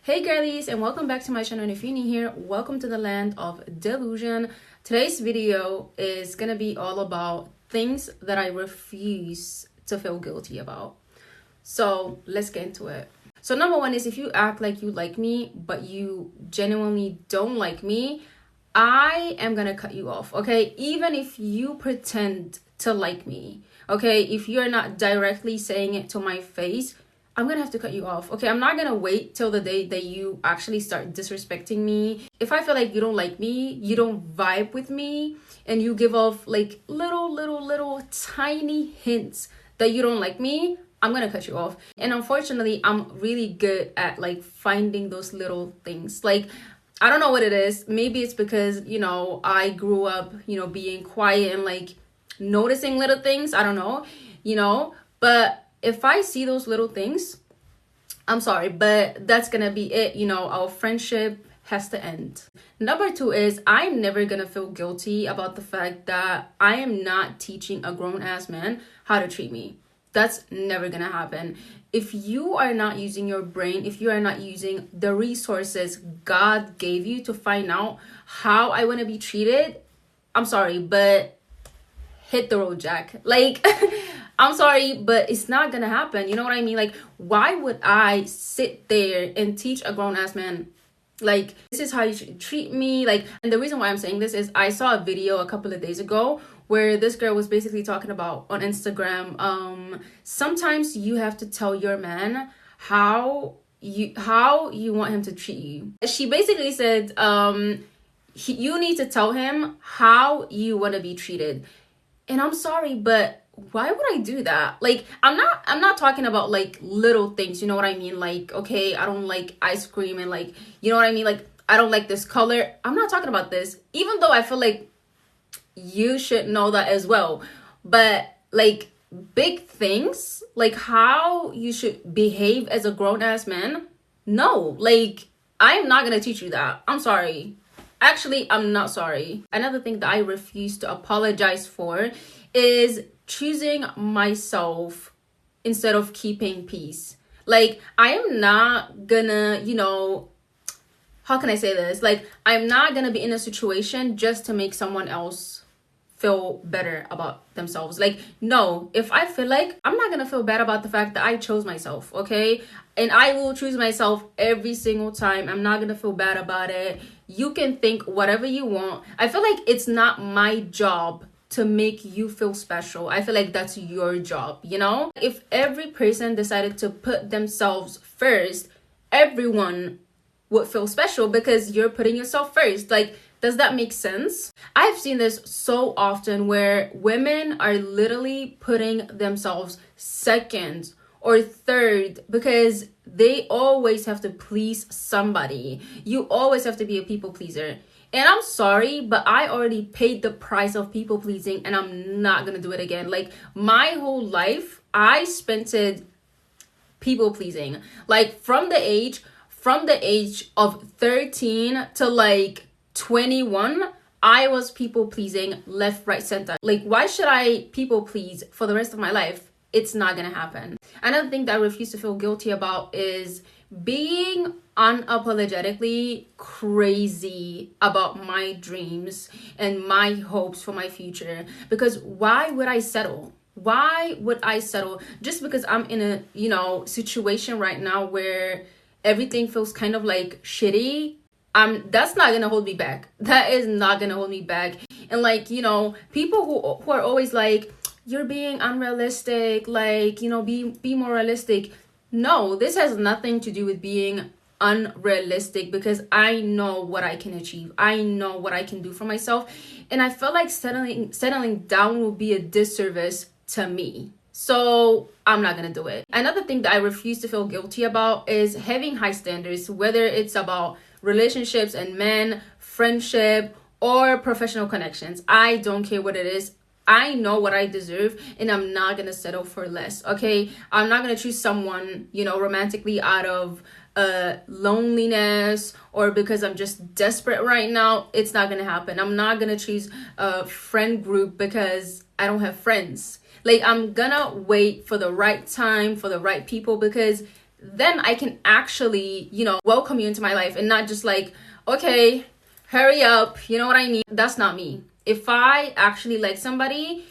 Hey girlies, and welcome back to my channel. And if you're new here, welcome to the land of delusion. Today's video is gonna be all about things that I refuse to feel guilty about. So let's get into it. So number one is, if you act like you like me but you genuinely don't like me, I am gonna cut you off, okay? Even if you pretend to like me, okay? If you're not directly saying it to my face, I'm gonna have to cut you off, okay? I'm not gonna wait till the day that you actually start disrespecting me. If I feel like you don't like me, you don't vibe with me, and you give off like little tiny hints that you don't like me, I'm gonna cut you off. And unfortunately, I'm really good at like finding those little things. Like, I don't know what it is. Maybe it's because, I grew up, being quiet and like noticing little things. I don't know, but if I see those little things, I'm sorry, but that's gonna be it. Our friendship has to end. Number two is, I'm never gonna feel guilty about the fact that I am not teaching a grown ass man how to treat me. That's never gonna happen. If you are not using your brain, if you are not using the resources God gave you to find out how I want to be treated, I'm sorry, but hit the road, Jack. Like, I'm sorry, but it's not gonna happen. You know what I mean? Like, why would I sit there and teach a grown-ass man, like, this is how you should treat me? Like, and the reason why I'm saying this is I saw a video a couple of days ago where this girl was basically talking about on Instagram, sometimes you have to tell your man how you want him to treat you. She basically said, you need to tell him how you want to be treated. And I'm sorry, but why would I do that? Like, I'm not talking about like little things, you know what I mean? Like, okay, I don't like ice cream, and like, you know what I mean? Like, I don't like this color. I'm not talking about this, even though I feel like you should know that as well. But like big things, like how you should behave as a grown-ass man, no, like, I'm not gonna teach you that. I'm sorry. Actually, I'm not sorry. Another thing that I refuse to apologize for is choosing myself instead of keeping peace. Like, I am not gonna, how can I say this? Like, I'm not gonna be in a situation just to make someone else feel better about themselves. Like, no, if I feel like, I'm not gonna feel bad about the fact that I chose myself, okay? And I will choose myself every single time. I'm not gonna feel bad about it. You can think whatever you want. I feel like it's not my job to make you feel special. I feel like that's your job, If every person decided to put themselves first, everyone would feel special because you're putting yourself first. Like, does that make sense? I've seen this so often where women are literally putting themselves second or third because they always have to please somebody. You always have to be a people pleaser. And I'm sorry, but I already paid the price of people pleasing, and I'm not gonna do it again. Like, my whole life, I spent it people pleasing. Like, from the age of 13 to like 21, I was people pleasing left, right, center. Like, why should I people please for the rest of my life? It's not gonna happen. Another thing that I refuse to feel guilty about is being unapologetically crazy about my dreams and my hopes for my future. Because why would I settle? Why would I settle just because I'm in a situation right now where everything feels kind of like shitty? That's not gonna hold me back. That is not gonna hold me back. And like, people who are always like, you're being unrealistic, like, be more realistic. No, this has nothing to do with being unrealistic, because I know what I can achieve. I know what I can do for myself. And I feel like settling down will be a disservice to me. So I'm not gonna do it. Another thing that I refuse to feel guilty about is having high standards, whether it's about relationships and men, friendship, or professional connections. I don't care what it is. I know what I deserve, and I'm not gonna settle for less, okay? I'm not gonna choose someone, romantically out of loneliness or because I'm just desperate right now. It's not gonna happen. I'm not gonna choose a friend group because I don't have friends. Like, I'm gonna wait for the right time, for the right people, because then I can actually, welcome you into my life and not just like, okay, hurry up. You know what I mean? That's not me. If I actually like somebody,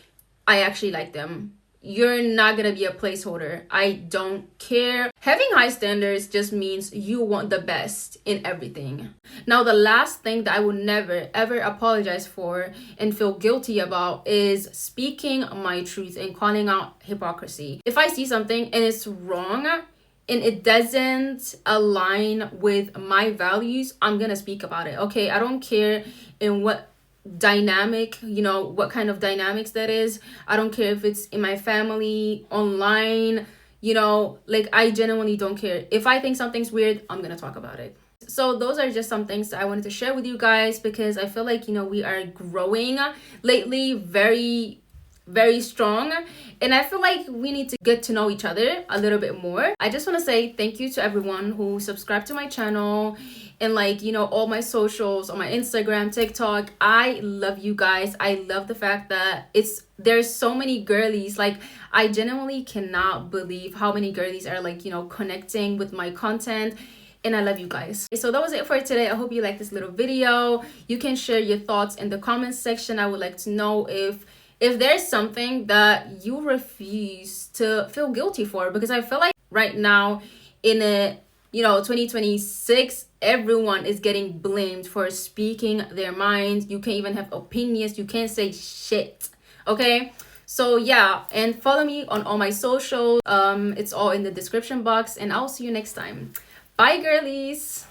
I actually like them. You're not gonna be a placeholder. I don't care. Having high standards just means you want the best in everything. Now, the last thing that I would never ever apologize for and feel guilty about is speaking my truth and calling out hypocrisy. If I see something and it's wrong and it doesn't align with my values, I'm gonna speak about it. Okay, I don't care in what dynamic, what kind of dynamics that is. I don't care if it's in my family, online, like I genuinely don't care. If I think something's weird, I'm gonna talk about it. So those are just some things that I wanted to share with you guys, because I feel like we are growing lately very, very strong, and I feel like we need to get to know each other a little bit more. I just want to say thank you to everyone who subscribed to my channel and all my socials on my Instagram, TikTok. I love you guys. I love the fact that there's so many girlies. Like, I genuinely cannot believe how many girlies are connecting with my content, and I love you guys. So that was it for today. I hope you liked this little video. You can share your thoughts in the comments section. I would like to know if there's something that you refuse to feel guilty for, because I feel like right now in 2026, everyone is getting blamed for speaking their minds. You can't even have opinions. You can't say shit. Okay? So yeah, and follow me on all my socials. It's all in the description box, and I'll see you next time. Bye, girlies.